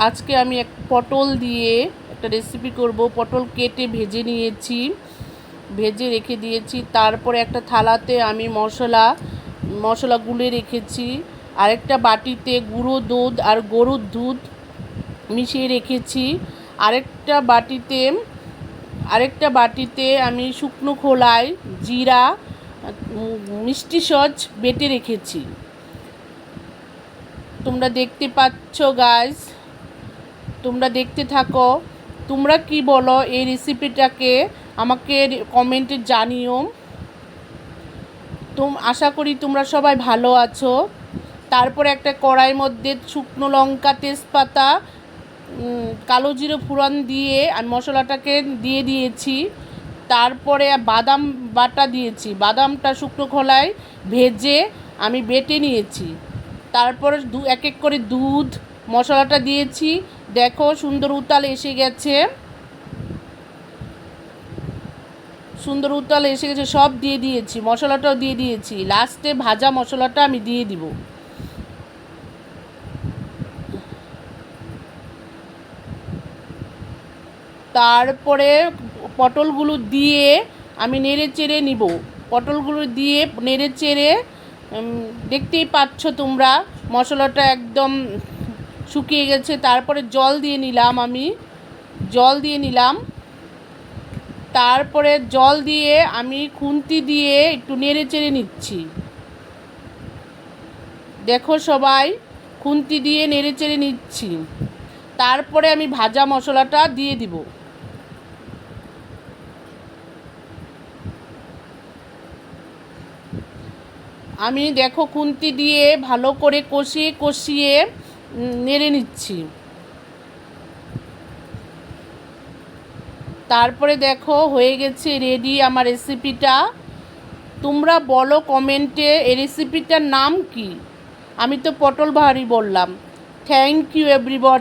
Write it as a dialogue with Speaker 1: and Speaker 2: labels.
Speaker 1: আজকে আমি এক পটল দিয়ে একটা রেসিপি করব। পটল কেটে ভেজে নিয়েছি, ভেজে রেখে দিয়েছি। তারপরে একটা থালাতে আমি মশলা গুলে রেখেছি। আরেকটা বাটিতে গুঁড়ো দুধ আর গরুর দুধ মিশিয়ে রেখেছি। আরেকটা বাটিতে আমি শুকনো খোলায় জিরা, মিষ্টি সস বেটে রেখেছি। তোমরা দেখতে পাচ্ছ গাইস, তোমরা দেখতে থাকো। তোমরা কি বলো এই রেসিপিটাকে আমাকে কমেন্টে জানিও। আশা করি তোমরা সবাই ভালো আছো। তারপরে একটা কড়াইয়ের মধ্যে শুকনো লঙ্কা, তেজপাতা, কালো জিরে ফোড়ন দিয়ে আমি মশলাটাকে দিয়ে দিয়েছি। তারপরে বাদাম বাটা দিয়েছি, বাদামটা শুকনো খোলায় ভেজে আমি বেটে নিয়েছি। তারপরে এক এক করে দুধ মশলাটা দিয়েছি। দেখো সুন্দর উতাল এসে গেছে, সব দিয়ে দিয়েছি, মশলাটাও দিয়ে দিয়েছি। লাস্টে ভাজা মশলাটা আমি দিয়ে দিব। তারপরে পটলগুলো দিয়ে আমি নেড়ে চেড়ে নিব। পটলগুলো দিয়ে নেড়ে চেড়ে, দেখতেই পাচ্ছ তোমরা মশলাটা একদম শুকিয়ে গেছে। তারপরে জল দিয়ে নিলাম। তারপরে জল দিয়ে আমি খুন্তি দিয়ে একটু নেড়ে চেড়ে নিচ্ছি। দেখো সবাই, খুন্তি দিয়ে নেড়ে চেড়ে নিচ্ছি। তারপরে আমি ভাজা মশলাটা দিয়ে দিব। আমি দেখো খুন্তি দিয়ে ভালো করে কষিয়ে নেড়ে নিচ্ছি। তারপরে দেখো হয়ে গেছে রেডি আমার রেসিপিটা। তোমরা বলো কমেন্টে এই রেসিপিটার নাম কি। আমি তো পটল ভারি বললাম। Thank you everybody.